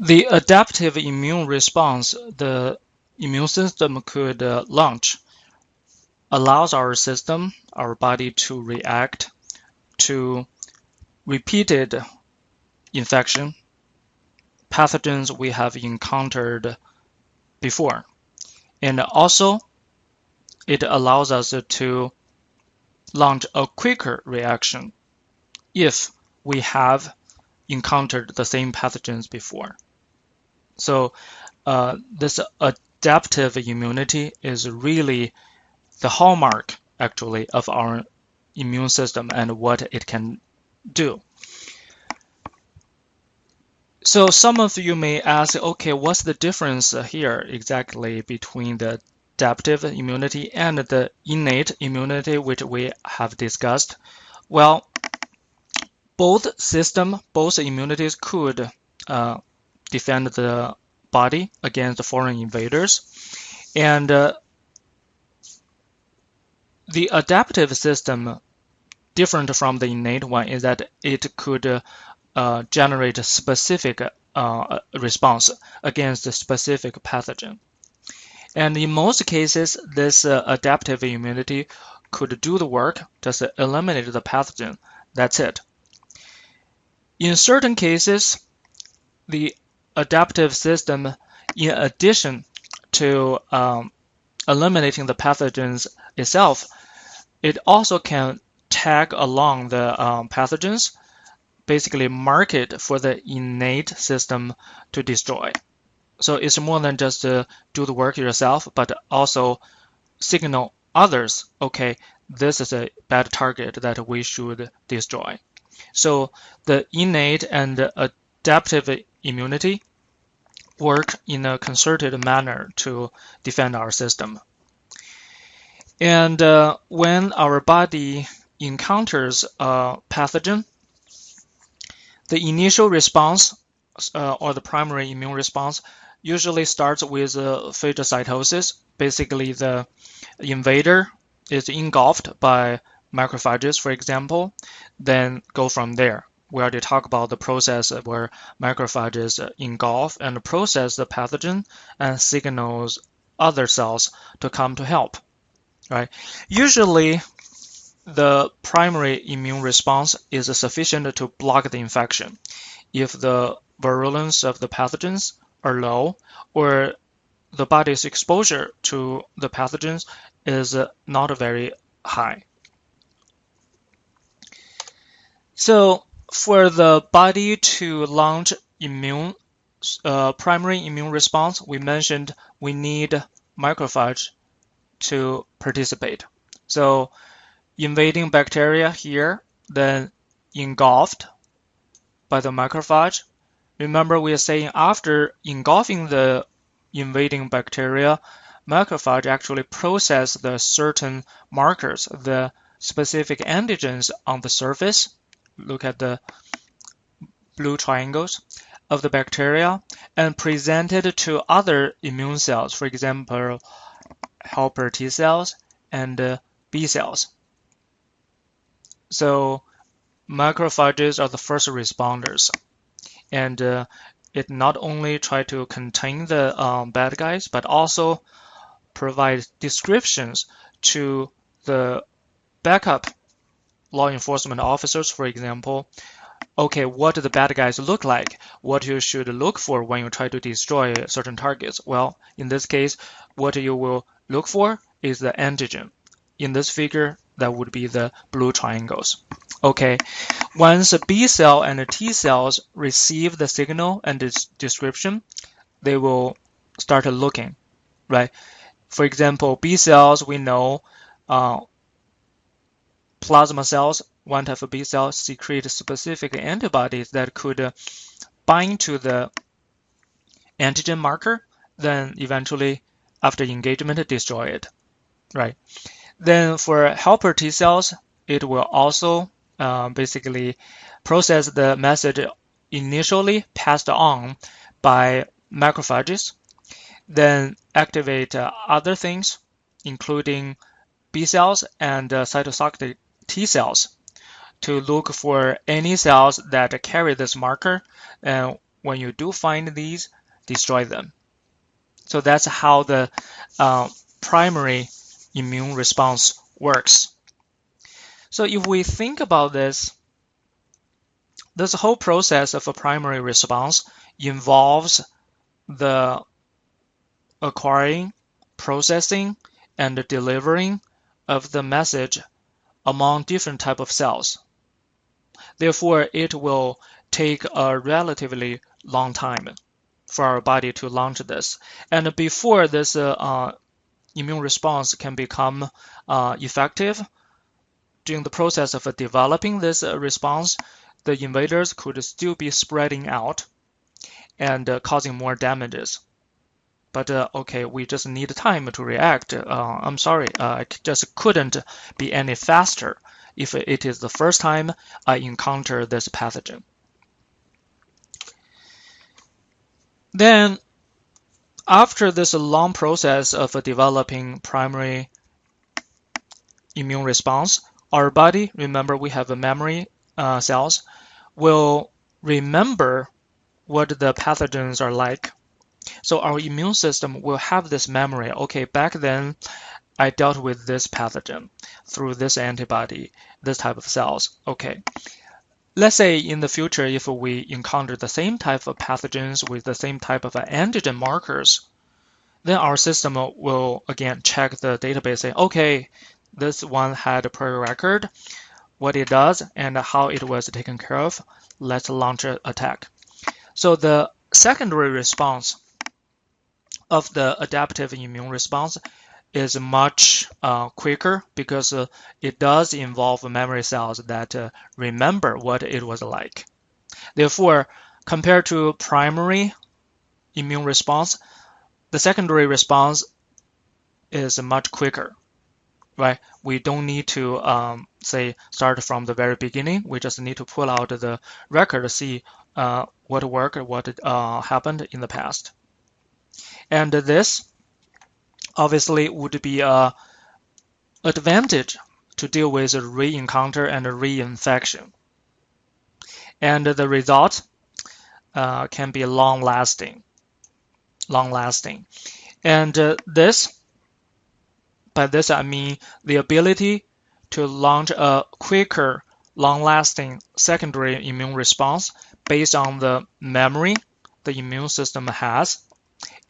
The adaptive immune response the immune system could launch allows our body to react to repeated infection pathogens we have encountered before. And also, it allows us to launch a quicker reaction if we have encountered the same pathogens before. So this adaptive immunity is really the hallmark, actually, of our immune system and what it can do. So some of you may ask, okay, what's the difference here exactly between the adaptive immunity and the innate immunity, which we have discussed? Well, both immunities could defend the body against foreign invaders. And the adaptive system, different from the innate one, is that it could generate a specific response against a specific pathogen. And in most cases, this adaptive immunity could do the work, just eliminate the pathogen. That's it. In certain cases, the adaptive system, in addition to eliminating the pathogens itself, it also can tag along the pathogens, basically mark it for the innate system to destroy. So it's more than just do the work yourself, but also signal others, okay, this is a bad target that we should destroy. So the innate and adaptive immunity work in a concerted manner to defend our system. And when our body encounters a pathogen, the initial response or the primary immune response usually starts with phagocytosis. Basically, the invader is engulfed by macrophages, for example, then go from there. We already talked about the process where macrophages engulf and process the pathogen and signals other cells to come to help. Right? Usually, the primary immune response is sufficient to block the infection if the virulence of the pathogens are low or the body's exposure to the pathogens is not very high. So for the body to launch primary immune response, we mentioned we need macrophage to participate. So invading bacteria here, then engulfed by the macrophage. Remember, we are saying after engulfing the invading bacteria, macrophage actually process the certain markers, the specific antigens on the surface. Look at the blue triangles of the bacteria and present it to other immune cells, for example, helper T cells and B cells. So macrophages are the first responders, and it not only try to contain the bad guys, but also provide descriptions to the backup law enforcement officers, for example. Okay, what do the bad guys look like? What you should look for when you try to destroy certain targets? Well, in this case, what you will look for is the antigen. In this figure, that would be the blue triangles. Okay, once a B cell and a T cells receive the signal and its description, they will start looking, right? For example, B cells, we know plasma cells, one type of B cells, secrete specific antibodies that could bind to the antigen marker, then eventually, after engagement, destroy it, right? Then for helper T cells, it will also basically process the message initially passed on by macrophages, then activate other things, including B cells and cytotoxic T cells, to look for any cells that carry this marker and when you do find these, destroy them. So that's how the primary immune response works. So if we think about this whole process of a primary response involves the acquiring, processing, and delivering of the message among different type of cells. Therefore, it will take a relatively long time for our body to launch this. And before this immune response can become effective, during the process of developing this response, the invaders could still be spreading out and causing more damages. But okay, we just need time to react. I'm sorry, I just couldn't be any faster if it is the first time I encounter this pathogen. Then, after this long process of developing primary immune response, our body, remember we have memory cells, will remember what the pathogens are like. So our immune system will have this memory. Okay, back then I dealt with this pathogen through this antibody, this type of cells. Okay. Let's say in the future, if we encounter the same type of pathogens with the same type of antigen markers, then our system will again check the database, say, okay, this one had a prior record, what it does, and how it was taken care of. Let's launch an attack. So the secondary response of the adaptive immune response is much quicker because it does involve memory cells that remember what it was like. Therefore, compared to primary immune response, the secondary response is much quicker, right? We don't need to say start from the very beginning. We just need to pull out the record to see what worked, what happened in the past. And this obviously would be an advantage to deal with re-encounter and reinfection. And the result can be long-lasting. And by this I mean the ability to launch a quicker, long-lasting secondary immune response based on the memory the immune system has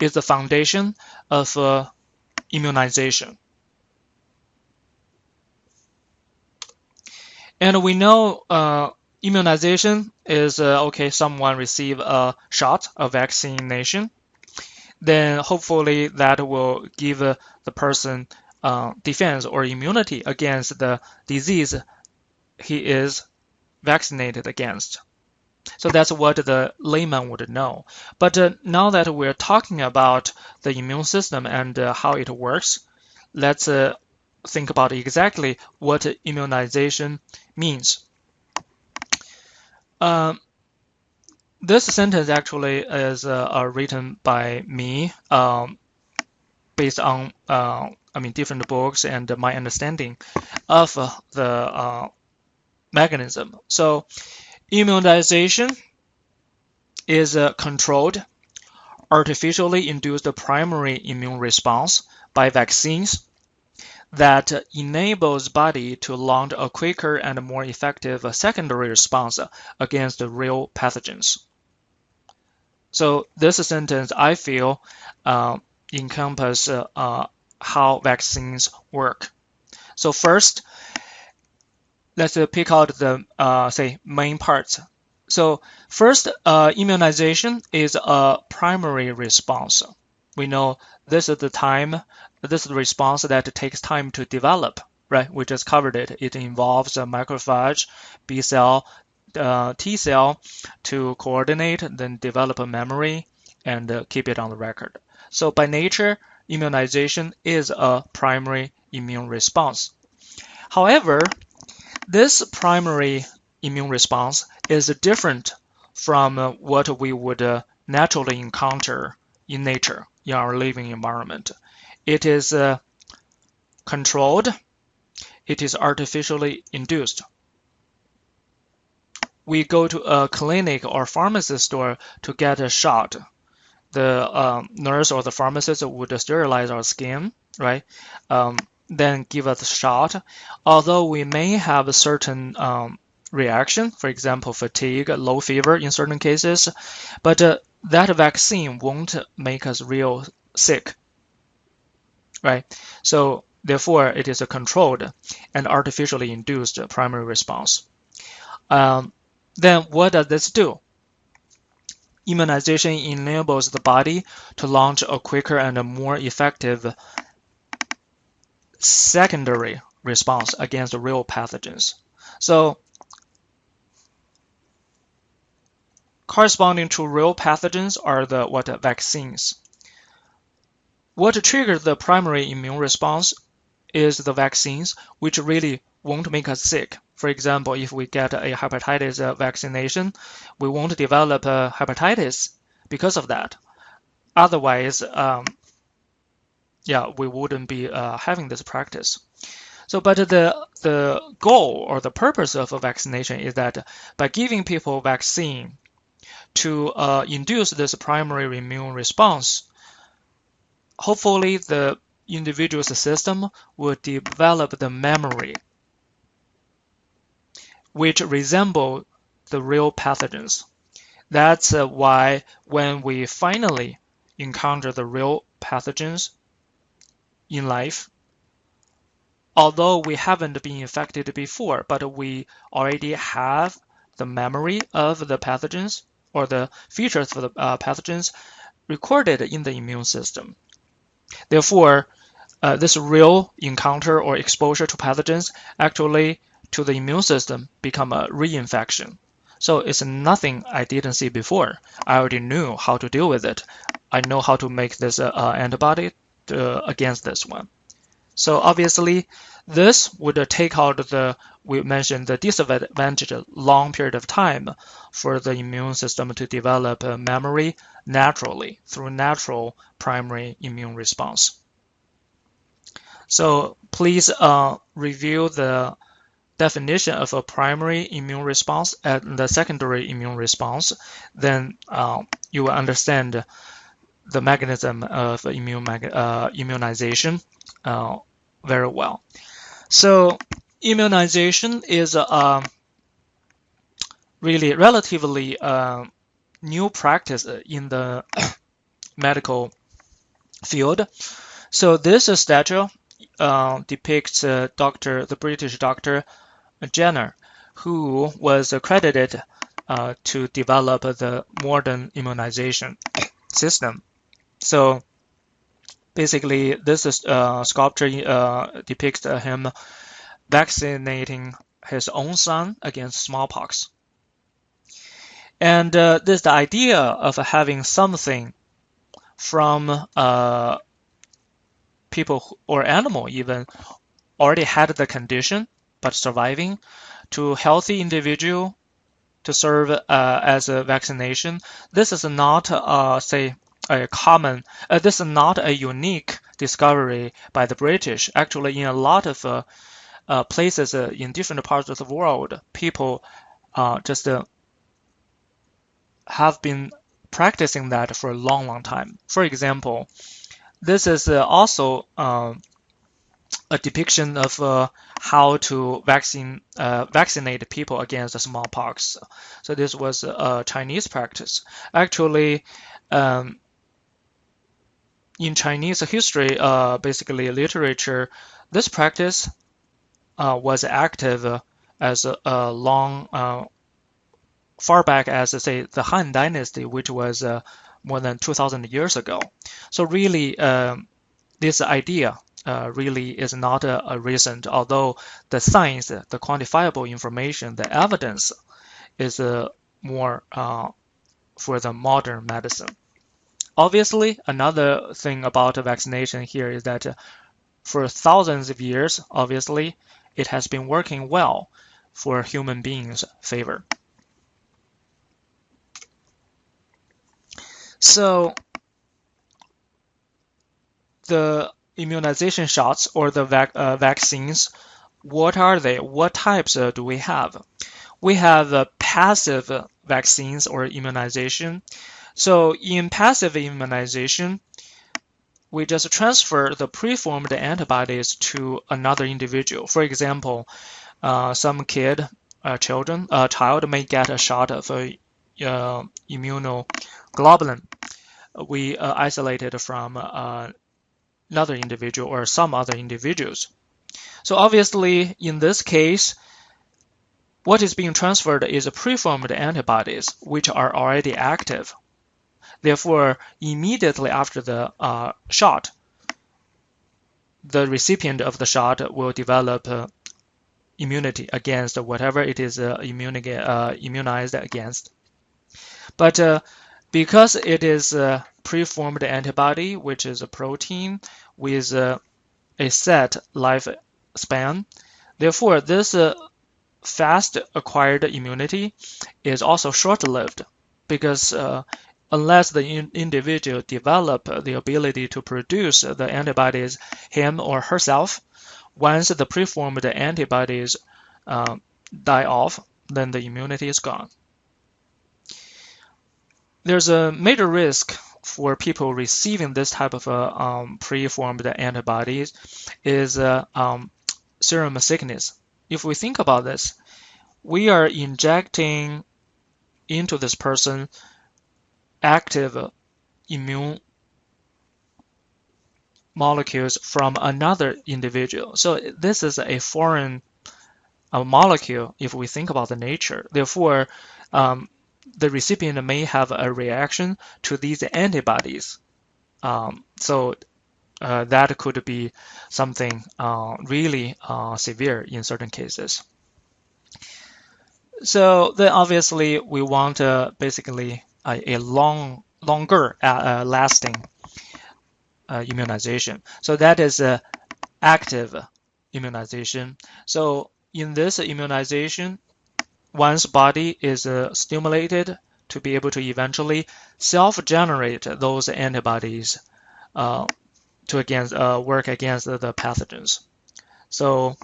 is the foundation of immunization. And we know immunization is, okay, someone receive a shot, a vaccination, then hopefully that will give the person defense or immunity against the disease he is vaccinated against. So that's what the layman would know. But now that we're talking about the immune system and how it works, let's think about exactly what immunization means. This sentence actually is written by me based on different books and my understanding of the mechanism. So immunization is a controlled, artificially induced primary immune response by vaccines that enables body to launch a quicker and more effective secondary response against real pathogens. So this sentence, I feel, encompasses how vaccines work. So first, let's pick out the main parts. So first, immunization is a primary response. We know this is the response that takes time to develop, right? We just covered it. It involves a macrophage, B cell, T cell to coordinate, then develop a memory and keep it on the record. So by nature, immunization is a primary immune response. However, this primary immune response is different from what we would naturally encounter in nature, in our living environment. It is controlled. It is artificially induced. we go to a clinic or pharmacy store to get a shot, the nurse or the pharmacist would sterilize our skin, right? Then give us a shot. Although we may have a certain reaction, for example, fatigue, low fever in certain cases, but that vaccine won't make us real sick, right? So therefore, it is a controlled and artificially induced primary response. Then what does this do? Immunization enables the body to launch a quicker and a more effective secondary response against real pathogens. So corresponding to real pathogens are the vaccines. What triggers the primary immune response is the vaccines, which really won't make us sick. For example, if we get a hepatitis vaccination, we won't develop hepatitis because of that. Otherwise, we wouldn't be having this practice. So, but the goal or the purpose of a vaccination is that by giving people vaccine to induce this primary immune response, hopefully the individual's system will develop the memory which resemble the real pathogens. That's why when we finally encounter the real pathogens in life, although we haven't been infected before, but we already have the memory of the pathogens or the features for the pathogens recorded in the immune system. Therefore, this real encounter or exposure to pathogens actually to the immune system become a reinfection. So it's nothing I didn't see before. I already knew how to deal with it. I know how to make this antibody against this one. So obviously, this would take out we mentioned the disadvantage of long period of time for the immune system to develop a memory naturally through natural primary immune response. So please review the definition of a primary immune response and the secondary immune response. Then you will understand the mechanism of immunization very well. So immunization is really relatively new practice in the medical field. So this statue depicts the British doctor Jenner, who was accredited to develop the modern immunization system. So basically, this sculpture depicts him vaccinating his own son against smallpox. And this the idea of having something from people or animal even already had the condition but surviving to healthy individual to serve as a vaccination. This is not say a common this is not a unique discovery by the British. Actually, in a lot of places in different parts of the world, people just have been practicing that for a long time. For example, this is also a depiction of how to vaccinate people against smallpox. So this was a Chinese practice. Actually, in Chinese history, basically literature, this practice was active as a long, far back as say the Han Dynasty, which was more than 2,000 years ago. So really, this idea really is not a recent, although the science, the quantifiable information, the evidence is more for the modern medicine. Obviously, another thing about vaccination here is that for thousands of years, obviously, it has been working well for human beings' favor. So the immunization shots or the vaccines, what are they? What types do we have? we have passive vaccines or immunization. So in passive immunization, we just transfer the preformed antibodies to another individual. For example, some child may get a shot of immunoglobulin we isolated from another individual or some other individuals. So obviously, in this case, what is being transferred is preformed antibodies, which are already active. Therefore, immediately after the shot, the recipient of the shot will develop immunity against whatever it is immunized against. But because it is a preformed antibody, which is a protein with a set lifespan, therefore this fast acquired immunity is also short-lived, because unless the individual develop the ability to produce the antibodies him or herself, once the preformed antibodies die off, then the immunity is gone. There's a major risk for people receiving this type of preformed antibodies is serum sickness. If we think about this, we are injecting into this person active immune molecules from another individual. So this is a foreign molecule if we think about the nature. Therefore, the recipient may have a reaction to these antibodies. So that could be something really severe in certain cases. So then obviously we want basically a longer lasting immunization. So that is active immunization. So in this immunization, one's body is stimulated to be able to eventually self-generate those antibodies to work against the pathogens. So,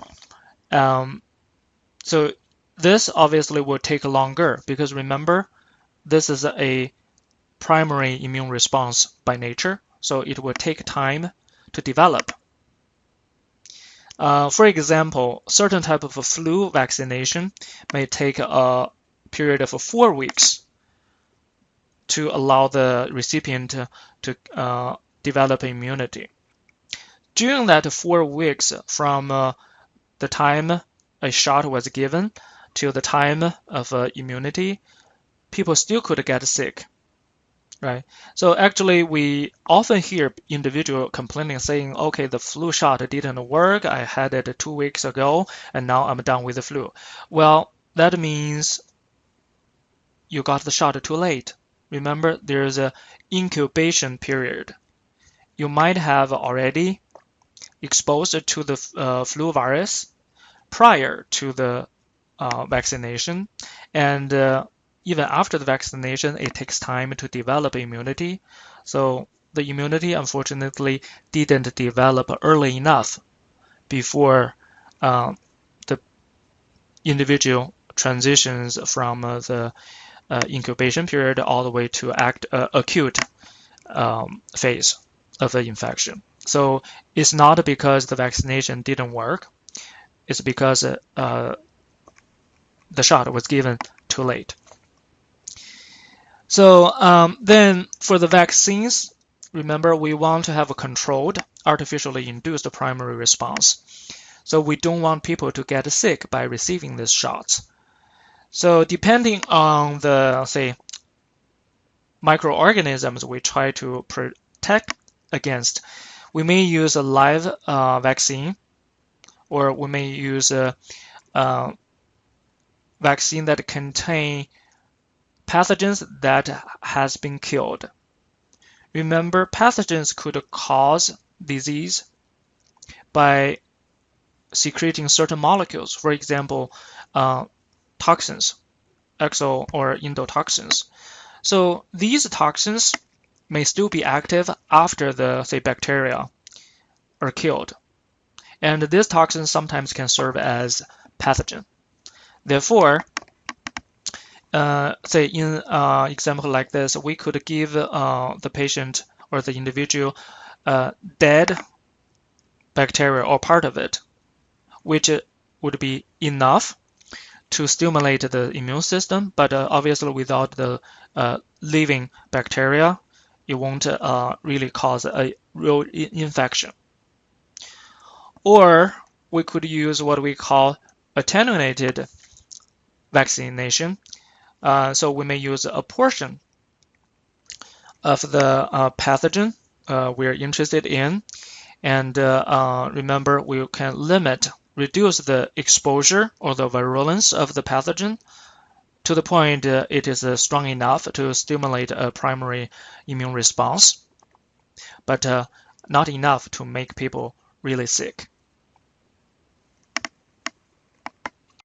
so this obviously will take longer, because remember, this is a primary immune response by nature, so it will take time to develop. For example, certain type of flu vaccination may take a period of 4 weeks to allow the recipient to develop immunity. During that 4 weeks from the time a shot was given till the time of immunity, people still could get sick, right? So actually, we often hear individual complaining, saying, okay, the flu shot didn't work. I had it 2 weeks ago, and now I'm done with the flu. Well, that means you got the shot too late. Remember, there's an incubation period. You might have already exposed to the flu virus prior to the vaccination, and even after the vaccination, it takes time to develop immunity. So the immunity, unfortunately, didn't develop early enough before the individual transitions from the incubation period all the way to acute phase of the infection. So it's not because the vaccination didn't work. It's because the shot was given too late. So then for the vaccines, remember, we want to have a controlled, artificially induced primary response. So we don't want people to get sick by receiving these shots. So depending on the, say, microorganisms we try to protect against, we may use a live vaccine, or we may use a vaccine that contain pathogens that has been killed. Remember, pathogens could cause disease by secreting certain molecules, for example, toxins, exo or endotoxins. So these toxins may still be active after the, say, bacteria are killed. And these toxins sometimes can serve as pathogen. Therefore, say in example like this, we could give the patient or the individual dead bacteria or part of it, which would be enough to stimulate the immune system, but obviously without the living bacteria, it won't really cause a real infection. Or we could use what we call attenuated vaccination. So we may use a portion of the pathogen we're interested in, and remember, we can reduce the exposure or the virulence of the pathogen to the point it is strong enough to stimulate a primary immune response, but not enough to make people really sick.